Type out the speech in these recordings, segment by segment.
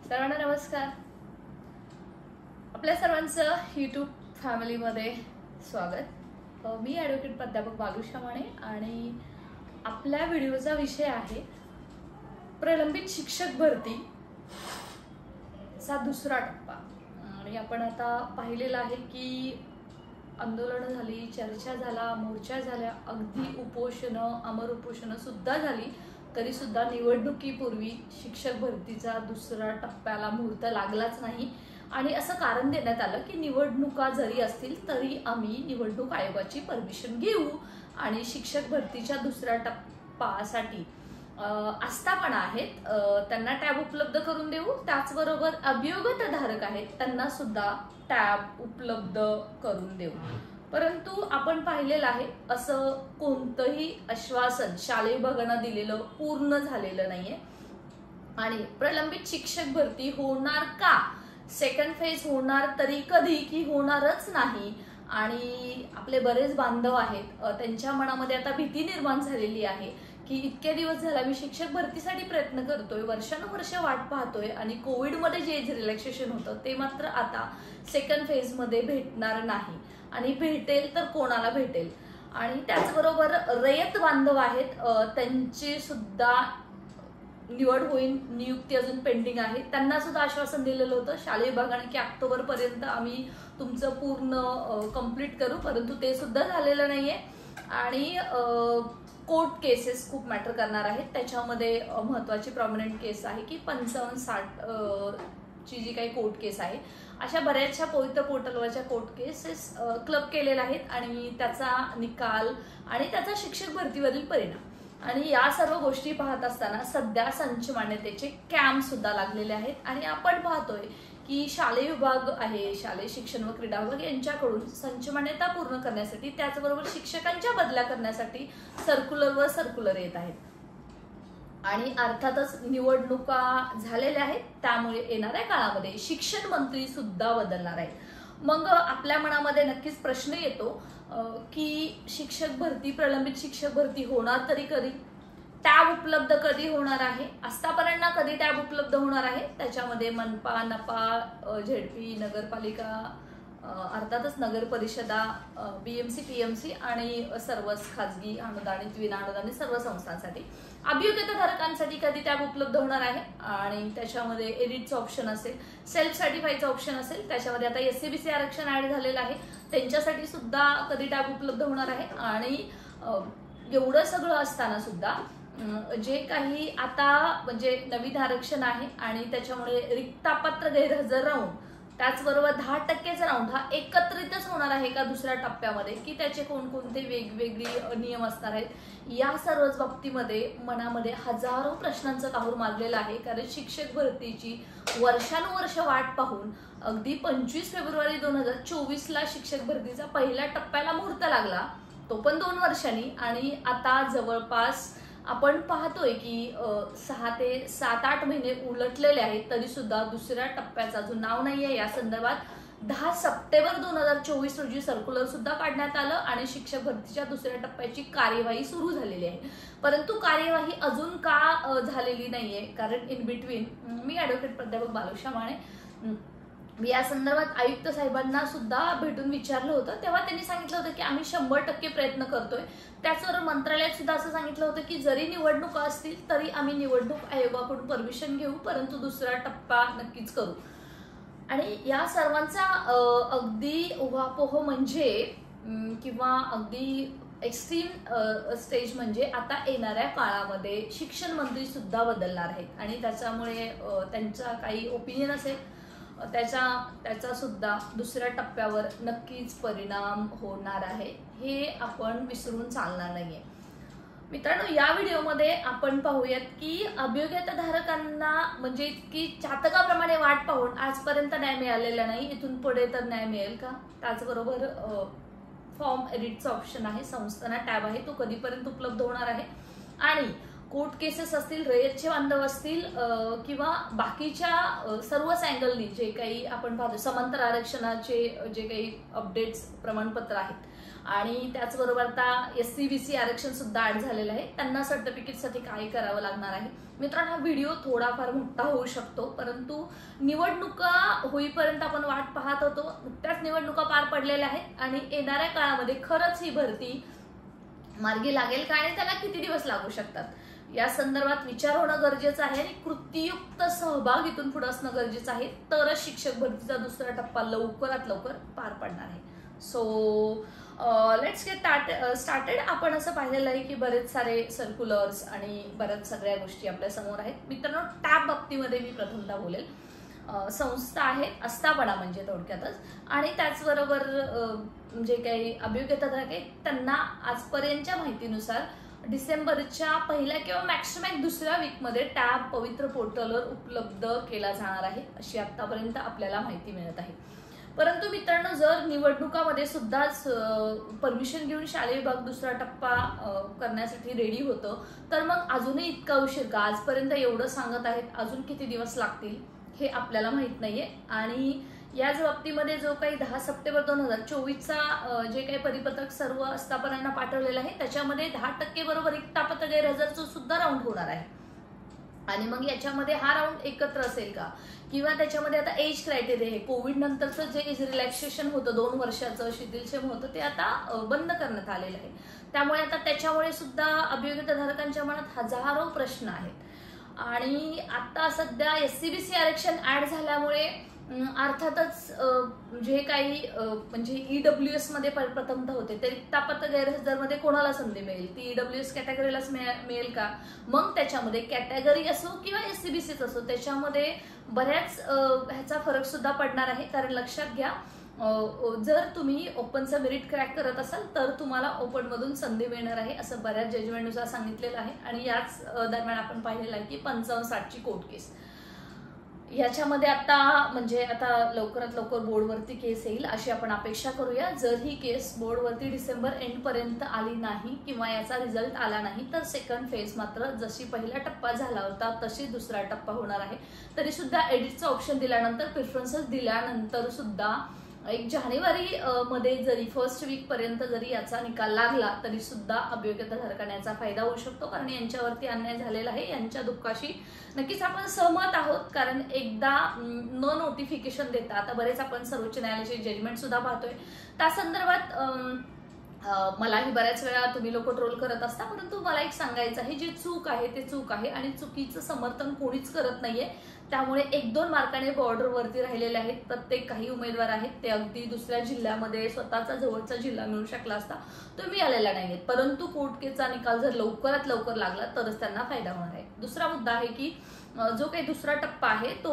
सर्वांना नमस्कार. आपल्या सर्वांचं यूट्यूब फॅमिलीमध्ये स्वागत. मी ॲडव्होकेट प्राध्यापक बालुषा माने आणि आपल्या व्हिडिओचा विषय आहे प्रलंबित शिक्षक भरतीचा दुसरा टप्पा. आणि आपण आता पाहिलेलं आहे की आंदोलनं झाली, चर्चा झाला, मोर्चा झाल्या, अगदी उपोषणं, अमर उपोषणं सुद्धा झाली. तरी सुद्धा निवडणुकीपूर्वी शिक्षक भरतीचा दुसरा टप्प्याला मुहूर्त लागलाच नाही. आणि असं कारण देण्यात आलं की निवडणुका जरी असतील तरी आम्ही निवडणूक आयोगाची परमिशन घेऊ आणि शिक्षक भरतीच्या दुसऱ्या टप्प्यासाठी आस्थापना आहेत त्यांना टॅब उपलब्ध करून देऊ. त्याचबरोबर अभियोगतधारक आहेत त्यांना सुद्धा टॅब उपलब्ध करून देऊ. परंतु आपण पाहिलेलं आहे असं कोणतंही आश्वासन शालेय विभागानं दिलेलं पूर्ण झालेलं नाहीये. आणि प्रलंबित शिक्षक भरती होणार का, सेकंड फेज होणार तरी कधी की होणारच नाही. आणि आपले बरेच बांधव आहेत त्यांच्या मनामध्ये आता भीती निर्माण झालेली आहे की इतके दिवस झाला मी शिक्षक भरतीसाठी प्रयत्न करतोय, वर्षानुवर्ष वाट पाहतोय आणि कोविडमध्ये जे रिलॅक्सेशन होतं ते मात्र आता सेकंड फेज मध्ये भेटणार नाही. आणि भेटेल तर कोणाला भेटेल. आणि त्याचबरोबर रयत बांधव आहेत त्यांची सुद्धा निवड होईल, नियुक्ती अजून पेंडिंग आहे. त्यांना सुद्धा आश्वासन दिलेलं होतं शालेय विभागाने की ऑक्टोबर पर्यंत आम्ही तुमचं पूर्ण कंप्लीट करू, परंतु ते सुद्धा झालेलं नाहीये. आणि कोर्ट केसेस खूप मॅटर करणार आहेत. त्याच्यामध्ये महत्वाची प्रॉमिनंट केस आहे की 55-60 ची जी काही कोर्ट केस आहे अशा बऱ्याचशा पवित्र पोर्टलवरच्या कोर्ट केसेस क्लब केलेल्या आहेत आणि त्याचा निकाल आणि त्याचा शिक्षक भरतीवरील परिणाम आणि या सर्व गोष्टी पाहत असताना सध्या संच मान्यतेचे कॅम्प सुद्धा लागलेले आहेत. आणि आपण पाहतोय की शालेय विभाग आहे, शालेय शिक्षण व क्रीडा विभाग यांच्याकडून संच मान्यता पूर्ण करण्यासाठी त्याचबरोबर शिक्षकांच्या बदल्या करण्यासाठी सर्क्युलरवर सर्क्युलर येत आहेत. आणि अर्थातच निवडणुका झालेल्या आहेत त्यामुळे येणाऱ्या काळामध्ये शिक्षण मंत्री सुद्धा बदलणार आहेत. मग आपल्या मनामध्ये नक्कीच प्रश्न येतो की शिक्षक भरती, प्रलंबित शिक्षक भरती होणार तरी कधी, टॅब उपलब्ध कधी होणार आहे, आस्थापनांना कधी टॅब उपलब्ध होणार आहे. त्याच्यामध्ये मनपा, नपा, झेडपी, नगरपालिका, अर्थातच नगर परिषदा, बीएमसी, पीएमसी आणि सर्वच खाजगी अनुदानित, विनाअनुदानित सर्व संस्थांसाठी अभियोगतधारकांसाठी कधी टॅब उपलब्ध होणार आहे. आणि त्याच्यामध्ये एडिटचं ऑप्शन असेल, सेल्फ सर्टिफाईडचं ऑप्शन असेल. त्याच्यामध्ये आता एससीबीसी आरक्षण ऍड झालेलं आहे, त्यांच्यासाठी सुद्धा कधी टॅब उपलब्ध होणार आहे. आणि एवढं सगळं असताना सुद्धा जे काही आता म्हणजे नवीन आरक्षण आहे आणि त्याच्यामुळे रिक्तापात्र गैरहजर राहून त्याचबरोबर 10%चा राऊंड हा एकत्रितच होणार आहे का दुसऱ्या टप्प्यामध्ये की त्याचे कोणकोणते वेगवेगळे नियम असणार आहेत. या सर्वच बाबतीमध्ये मनामध्ये हजारो प्रश्नांचं काहूर मारलेलं आहे. कारण शिक्षक भरतीची वर्षानुवर्ष वाट पाहून अगदी 25 फेब्रुवारी 2024ला शिक्षक भरतीचा पहिल्या टप्प्याला मुहूर्त लागला, तो पण 2 वर्षांनी. आणि आता जवळपास आपण पाहतोय की 6 ते 7-8 महिने उलटलेले आहेत तरी सुद्धा दुसऱ्या टप्प्याचं अजून नाव नाहीये. या संदर्भात 10 सप्टेंबर 2024 रोजी सर्क्युलर सुद्धा काढण्यात आलं आणि शिक्षक भरतीच्या दुसऱ्या टप्प्याची कार्यवाही सुरू झालेली आहे. परंतु कार्यवाही अजून का झालेली नाहीये कारण इन बिटवीन मी ॲडव्होकेट प्राध्यापक बालुषा माने मी या संदर्भात आयुक्त साहेबांना सुद्धा भेटून विचारलं होतं. तेव्हा त्यांनी सांगितलं होतं की आम्ही 100% प्रयत्न करतोय. त्याचबरोबर मंत्रालयात सुद्धा असं सांगितलं होतं की जरी निवडणुका असतील तरी आम्ही निवडणूक आयोगाकडून परमिशन घेऊ, परंतु दुसरा टप्पा नक्कीच करू. आणि या सर्वांचा अगदी उहापोह म्हणजे किंवा अगदी एक्स्ट्रीम स्टेज म्हणजे आता येणाऱ्या काळामध्ये शिक्षण मंत्री सुद्धा बदलणार आहेत आणि त्याच्यामुळे त्यांचा काही ओपिनियन असेल त्याचा सुद्धा दुसऱ्या टप्प्यावर नक्कीच परिणाम होणार आहे. हे आपण विसरून चालणार नाहीये. मित्रांनो, या व्हिडिओमध्ये आपण पाहूयात की अभियोगतधारकांना म्हणजे की चातकाप्रमाणे वाट पाहून आजपर्यंत न्याय मिळालेला नाही, इथून पुढे तर न्याय मिळेल का. त्याचबरोबर फॉर्म एडिटचा ऑप्शन आहे, संस्थांना टॅब आहे, तो कधीपर्यंत उपलब्ध होणार आहे. आणि कोर्ट केसेस असतील, रयतचे बांधव असतील किंवा बाकीच्या सर्वच अँगलनी जे काही आपण पाहतो समांतर आरक्षणाचे जे काही अपडेट्स प्रमाणपत्र आहेत आणि त्याचबरोबर आता SC-BC आरक्षण सुद्धा ऍड झालेलं आहे. त्यांना सर्टिफिकेटसाठी काय करावं लागणार आहे. मित्रांनो, हा व्हिडिओ थोडाफार मोठा होऊ शकतो, परंतु निवडणुका होईपर्यंत आपण वाट पाहत होतो. नुकत्याच निवडणुका पार पडलेल्या आहेत आणि येणाऱ्या काळामध्ये खरंच ही भरती मार्गी लागेल का आणि त्याला किती दिवस लागू शकतात या संदर्भात विचार होणं गरजेचं आहे आणि कृतीयुक्त सहभाग इथून पुढे असणं गरजेचं आहे. तरच शिक्षक भरतीचा दुसरा टप्पा लवकरात लवकर पार पडणार आहे. So let's get started. आपण असं पाहिलेलं आहे की बरेच सारे सर्क्युलर्स आणि बऱ्याच सगळ्या गोष्टी आपल्या समोर आहेत. मित्रांनो, टॅब बाबतीमध्ये मी प्रथमतः बोलेल. संस्था आहेत, आस्थापना म्हणजे थोडक्यातच, आणि त्याचबरोबर जे काही अभियोग्यताधारक आहेत त्यांना आजपर्यंतच्या माहितीनुसार डिसेंबरच्या पहिल्या किंवा मॅक्सिमम दुसऱ्या वीकमध्ये टॅब पवित्र पोर्टलवर उपलब्ध केला जाणार आहे अशी आतापर्यंत आपल्याला माहिती मिळत आहे. परंतु मित्रांनो, जर निवडणुकामध्ये सुद्धा परमिशन घेऊन शालेय विभाग दुसरा टप्पा करण्यासाठी रेडी होतं, तर मग अजूनही इतका उशीर का? आजपर्यंत एवढं सांगत आहेत, अजून किती दिवस लागतील हे आपल्याला माहित नाहीये. आणि याच बाबतीमध्ये जो काही 10 सप्टेंबर 2024चा जे काही परिपत्रक सर्व आस्थापनांना पाठवलेलं आहे त्याच्यामध्ये 10% बरोबर रिक्तापत्र गैरहजरचं सुद्धा राऊंड होणार आहे. आणि मग याच्यामध्ये हा राऊंड एकत्र असेल का, किंवा त्याच्यामध्ये आता एज क्रायटेरिया आहे. कोविड नंतरचं जे एज रिलॅक्सेशन होतं 2 वर्षाचं शिथिलक्षम होतं ते आता बंद करण्यात आलेलं आहे. त्यामुळे आता त्याच्यामुळे सुद्धा अभियोग्यताधारकांच्या मनात हजारो प्रश्न आहेत. आणि आता सध्या SC-BC आरक्षण ऍड झाल्यामुळे अर्थातच जे काही म्हणजे EWS मध्ये प्रथमतः होते ते रिक्तापत्र गैरहजर मध्ये कोणाला संधी मिळेल, ती EWS कॅटेगरीलाच मिळेल का? मग त्याच्यामध्ये कॅटेगरी असो किंवा SC-BC असो त्याच्यामध्ये बऱ्याच ह्याचा फरक सुद्धा पडणार आहे. कारण लक्षात घ्या, जर तुम्ही ओपनचं मेरिट क्रॅक करत असाल तर तुम्हाला ओपन मधून संधी मिळणार आहे असं बऱ्याच जजमेंटनुसार सांगितलेलं आहे. आणि याच दरम्यान आपण पाहिलेलं आहे की 55-60ची कोर्ट केस याच्यामध्ये आता म्हणजे आता लवकरात लवकर बोर्डवरती केस येईल अशी आपण अपेक्षा करूया. जर ही केस बोर्डवरती डिसेंबर एंड पर्यंत आली नाही किंवा याचा रिझल्ट आला नाही तर सेकंड फेज मात्र जशी पहिला टप्पा झाला होता तशी दुसरा टप्पा होणार आहे. तरी सुद्धा एडिटचं ऑप्शन दिल्यानंतर, प्रिफरन्सेस दिल्यानंतर सुद्धा 1 जानेवारी मध्ये जरी फर्स्ट वीक पर्यंत जरी याचा निकाल लागला तरी सुद्धा अभियोग्यताधारकांना याचा फायदा होऊ शकतो. कारण यांच्यावरती अन्याय झालेला आहे. यांच्या दुःखाशी नक्कीच आपण सहमत आहोत. कारण एकदा न नोटिफिकेशन देता आता बरेच आपण सर्वोच्च न्यायालयाचे जजमेंट सुद्धा पाहतोय. त्या संदर्भात मलाही बऱ्याच वेळा तुम्ही लोक ट्रोल करत असता, परंतु मला एक सांगायचं आहे, जी चूक आहे ते चूक आहे आणि चुकीचं समर्थन कोणीच करत नाहीये. त्यामुळे 1-2 मार्काने बॉर्डरवरती राहिलेले आहेत. प्रत्येक काही उमेदवार आहेत ते अगदी दुसऱ्या जिल्ह्यामध्ये स्वतःचा जवळचा जिल्हा मिळू शकला असता, तो मिळालेला नाहीये. परंतु कोर्ट केसचा निकाल जर लवकरात लवकर लागला तरच त्यांना फायदा होणार आहे. दुसरा मुद्दा आहे की जो काही दुसरा टप्पा आहे तो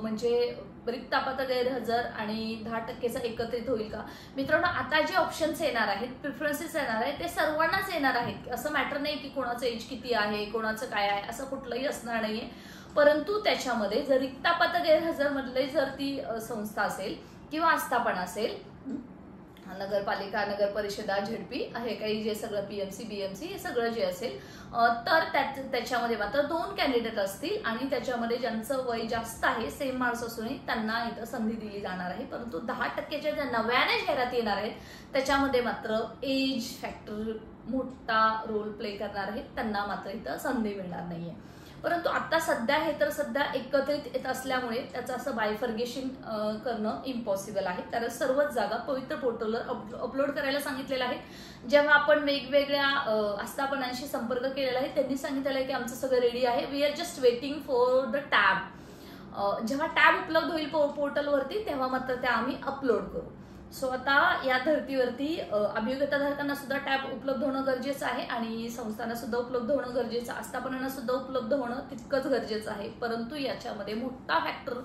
म्हणजे रिक्तापत्र गैरहजर आणि 10%चा एकत्रित होईल का? मित्रांनो, आता जे ऑप्शन्स येणार आहेत, प्रिफरन्सेस येणार आहेत ते सर्वांनाच येणार आहेत. असं मॅटर नाही की कोणाचं एज किती आहे, कोणाचं काय आहे, असं कुठलंही असणार नाहीये. परंतु त्याच्यामध्ये जर रिक्तापत्र गैरहजर मधले जर ती संस्था असेल किंवा आस्थापना असेल, नगरपालिका, नगर परिषदा, झेडपी हे काही जे सगळं PMC, BMC हे सगळं जे असेल तर त्याच्यामध्ये मात्र 2 कॅन्डिडेट असतील आणि त्याच्यामध्ये ज्यांचं वय जास्त आहे, सेम मार्क्स असूनही त्यांना इथं संधी दिली जाणार आहे. परंतु 10%च्या ज्या नव्याने जाहिराती येणार आहेत त्याच्यामध्ये मात्र एज फॅक्टर मोठा रोल प्ले करणार आहे, त्यांना मात्र इथं संधी मिळणार नाहीये. परंतु आता सध्या हे तर सध्या एकत्रित येत असल्यामुळे त्याचं असं बायफर्गेशन करणं इम्पॉसिबल आहे. कारण सर्वच जागा पवित्र पोर्टलवर अपलोड करायला सांगितलेलं आहे. जेव्हा आपण वेगवेगळ्या आस्थापनांशी संपर्क केलेला आहे त्यांनी सांगितलेलं आहे की आमचं सगळं रेडी आहे, we are just waiting for the tab. जेव्हा टॅब उपलब्ध होईल पोर्टलवरती तेव्हा मात्र त्या आम्ही अपलोड करू. सो आता या धर्तीवरती अभियोग्यताधारकांना सुद्धा टॅब उपलब्ध होणं गरजेचं आहे आणि संस्थांना सुद्धा उपलब्ध होणं गरजेचं, आस्थापनांना सुद्धा उपलब्ध होणं तितकंच गरजेचं आहे. परंतु याच्यामध्ये मोठा फॅक्टर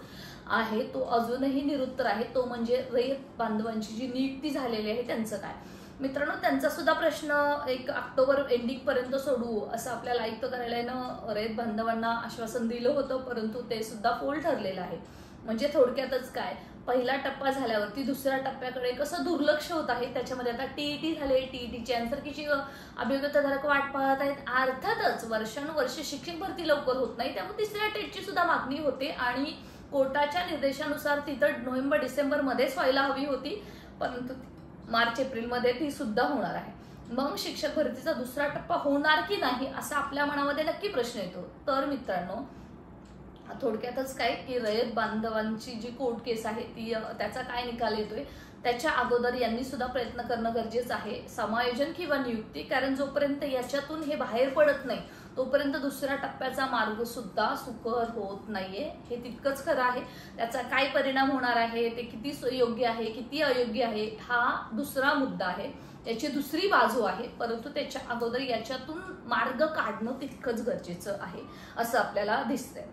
आहे तो अजूनही निरुत्तर आहे, तो म्हणजे रयत बांधवांची जी नियुक्ती झालेली आहे त्यांचं काय? मित्रांनो, त्यांचा सुद्धा प्रश्न 1 ऑक्टोबर एंडिंग पर्यंत सोडवू असं आपल्याला आयुक्त कार्यालयानं रयत बांधवांना आश्वासन दिलं होतं, परंतु ते सुद्धा फोल ठरलेलं आहे. म्हणजे थोडक्यातच काय, पहिला टप्पा झाल्यावरती दुसऱ्या टप्प्याकडे कसं दुर्लक्ष होत आहे. त्याच्यामध्ये आता TET झाले, TETची आन्सर कीची अभियोग्यताधारक वाट पाहत आहेत. अर्थातच वर्षानुवर्ष शिक्षक भरती लवकर होत नाही, त्यामुळे तिसऱ्या टेटची सुद्धा मागणी होते आणि कोर्टाच्या निर्देशानुसार तिथं नोव्हेंबर-डिसेंबर मध्येच व्हायला हवी होती, परंतु मार्च एप्रिलमध्ये ती सुद्धा होणार आहे. मग शिक्षक भरतीचा दुसरा टप्पा होणार की नाही असा आपल्या मनामध्ये नक्की प्रश्न येतो. तर मित्रांनो, थोडक्यातच काय की रयत बांधवांची जी कोर्ट केस आहे ती त्याचा काय निकाल येतोय त्याच्या अगोदर यांनी सुद्धा प्रयत्न करणं गरजेचं आहे, समायोजन किंवा नियुक्ती. कारण जोपर्यंत याच्यातून हे बाहेर पडत नाही तोपर्यंत दुसऱ्या टप्प्याचा मार्ग सुद्धा सुकर होत नाहीये, हे तितकंच खरं आहे. त्याचा काय परिणाम होणार आहे, ते किती योग्य आहे किती अयोग्य आहे हा दुसरा मुद्दा आहे, त्याची दुसरी बाजू आहे. परंतु त्याच्या अगोदर याच्यातून मार्ग काढणं तितकंच गरजेचं आहे असं आपल्याला दिसतंय.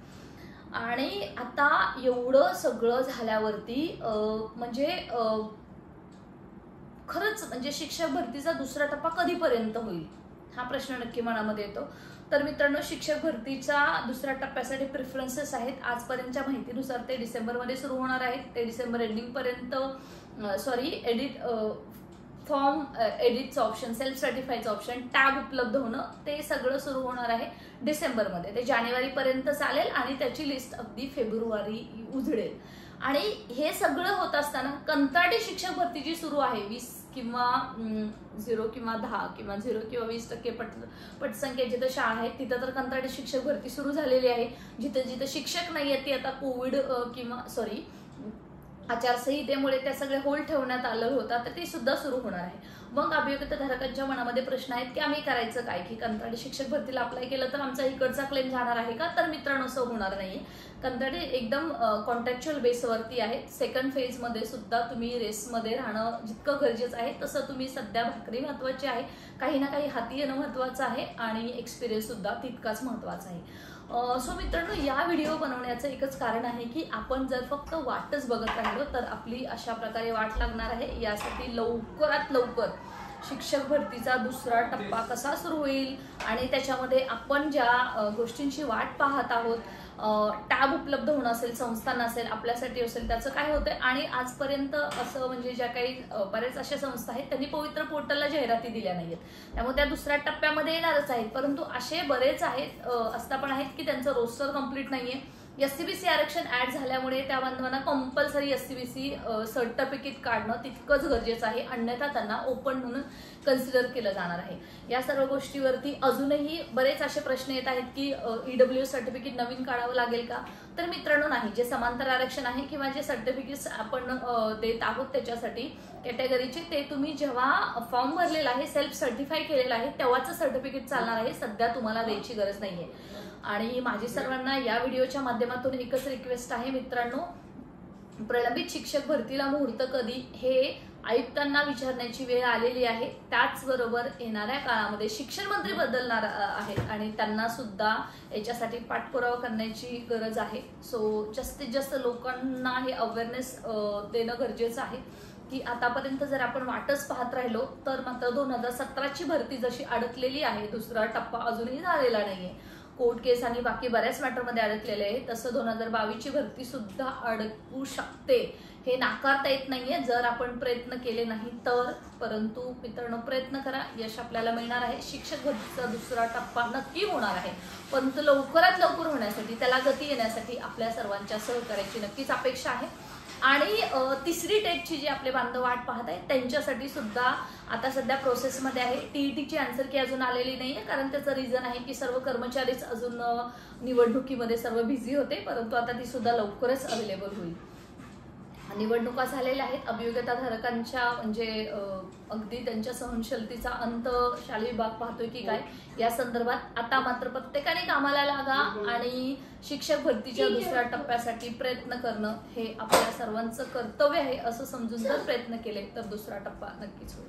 आणि आता एवढं सगळं झाल्यावरती म्हणजे खरंच म्हणजे शिक्षक भरतीचा दुसरा टप्पा कधीपर्यंत होईल हा प्रश्न नक्की मनामध्ये येतो. तर मित्रांनो, शिक्षक भरतीच्या दुसऱ्या टप्प्यासाठी प्रिफरन्सेस आहेत. आजपर्यंतच्या माहितीनुसार ते डिसेंबरमध्ये सुरू होणार आहेत. ते डिसेंबर एंडिंग पर्यंत फॉर्म एडिटचं ऑप्शन, सेल्फ सर्टिफायचं ऑप्शन, टॅब उपलब्ध होणं ते सगळं सुरू होणार आहे डिसेंबरमध्ये. ते जानेवारीपर्यंत चालेल आणि त्याची लिस्ट अगदी फेब्रुवारी उजळेल. आणि हे सगळं होत असताना कंत्राटी शिक्षक भरती जी सुरू आहे 20 किंवा 0 किंवा 10 किंवा 0 किंवा 20% पटसंख्या जिथं शाळा आहेत तिथं तर कंत्राटी शिक्षक भरती सुरू झालेली आहे. जिथं जिथं शिक्षक नाही आहेत ती आता कोविड किंवा आचारसंहितेमुळे त्या सगळे होल्ड ठेवण्यात आलं होतं, तर ते सुद्धा सुरू होणार आहे. मग अभियोग्यताधारकांच्या मनामध्ये प्रश्न आहेत की आम्ही करायचं काय, की कंत्राटी शिक्षक भरतीला अप्लाय केलं तर आमचा इकडचा क्लेम जाणार आहे का? तर मित्रांनो, असं होणार नाहीये. कंत्राटी एकदम कॉन्ट्रॅक्च्युअल बेसवरती आहे. सेकंड फेजमध्ये सुद्धा तुम्ही रेसमध्ये राहणं जितकं गरजेचं आहे तसं तुम्ही सध्या भाकरी महत्वाची आहे, काही ना काही हाती येणं महत्वाचं आहे आणि एक्सपिरियन्स सुद्धा तितकाच महत्वाचा आहे. सो मित्रांनो, या व्हिडिओ बनवण्याचं एकच कारण आहे की आपण जर फक्त वाटच बघत राहिलो तर आपली अशा प्रकारे वाट लागणार आहे. यासाठी लवकरात लवकर शिक्षक भरतीचा दुसरा टप्पा कसा सुरू होईल आणि त्याच्यामध्ये आपण ज्या गोष्टींची वाट पाहत आहोत, टॅब उपलब्ध होणं असेल, संस्थांना असेल, आपल्यासाठी असेल, त्याचं काय होतंय. आणि आजपर्यंत असं म्हणजे ज्या काही बरेच अशा संस्था आहेत त्यांनी पवित्र पोर्टलला जाहिराती दिल्या नाहीयेत, त्यामुळे त्या दुसऱ्या टप्प्यामध्ये येणारच आहेत. परंतु असे बरेच आहेत पण आहेत की त्यांचं रोस्टर कंप्लीट नाहीये. एससीबीसी आरक्षण ऍड झाल्यामुळे त्या बांधवांना कंपल्सरी एससीबीसी सर्टिफिकेट काढणं तितकंच गरजेचं आहे, अन्यथा त्यांना ओपन म्हणून कन्सिडर केलं जाणार आहे. या सर्व गोष्टीवरती अजूनही बरेच असे प्रश्न येत आहेत की ईडब्ल्यूएस सर्टिफिकेट नवीन काढावं लागेल का? तर मित्रांनो, नाही. जे समांतर आरक्षण आहे किंवा जे सर्टिफिकेट्स आपण देत आहोत त्याच्यासाठी कॅटेगरीचे, ते तुम्ही जेव्हा फॉर्म भरलेला आहे, सेल्फ सर्टिफाय केलेला आहे, तेव्हाच सर्टिफिकेट चालणार आहे. सध्या तुम्हाला द्यायची गरज नाहीये. आणि माझी सर्वांना या व्हिडिओच्या माध्यमातून एकच रिक्वेस्ट आहे मित्रांनो, प्रलंबित शिक्षक भरतीला मुहूर्त कधी हे आयुक्तांना विचारण्याची वेळ आलेली आहे. त्याचबरोबर येणाऱ्या काळामध्ये शिक्षण मंत्री बदलणार आहेत आणि त्यांना सुद्धा याच्यासाठी पाठपुरावा करण्याची गरज आहे. सो जास्तीत जास्त लोकांना हे अवेअरनेस देणं गरजेचं आहे की आतापर्यंत जर आपण वाटच पाहत राहिलो तर मात्र 2017ची भरती जशी अडकलेली आहे, दुसरा टप्पा अजूनही झालेला नाहीये, कोर्ट केस आणि बाकी बऱ्याच मॅटरमध्ये अडकलेले आहे, तसं 2022ची भरती सुद्धा अडकू शकते. हे नाकारता येत नाहीये जर आपण प्रयत्न केले नाही तर. परंतु मित्रांनो, प्रयत्न करा, यश आपल्याला मिळणार आहे. शिक्षक भरतीचा दुसरा टप्पा नक्की होणार आहे, परंतु लवकरात लवकर होण्यासाठी, त्याला गती येण्यासाठी आपल्या सर्वांच्या सहकार्याची नक्कीच अपेक्षा आहे. आणि तिसरी टेटची जी आपले बांधव वाट पाहत आहेत त्यांच्यासाठी सुद्धा आता सध्या प्रोसेसमध्ये आहे. टीईटीची आन्सर की अजून आलेली नाहीये, कारण त्याचं रिझन आहे की सर्व कर्मचारीच अजून निवडणुकीमध्ये सर्व बिझी होते, परंतु आता ती सुद्धा लवकरच अवेलेबल होईल. निवडणुका झालेल्या आहेत. अभियोग्यताधारकांच्या म्हणजे अगदी त्यांच्या सहनशीलतेचा अंत शालेय विभाग पाहतोय की काय या संदर्भात. आता मात्र प्रत्येकाने कामाला लागा आणि शिक्षक भरतीच्या दुसऱ्या टप्प्यासाठी प्रयत्न करणं हे आपल्या सर्वांचं कर्तव्य आहे असं समजून जर प्रयत्न केले तर दुसरा टप्पा नक्कीच होईल.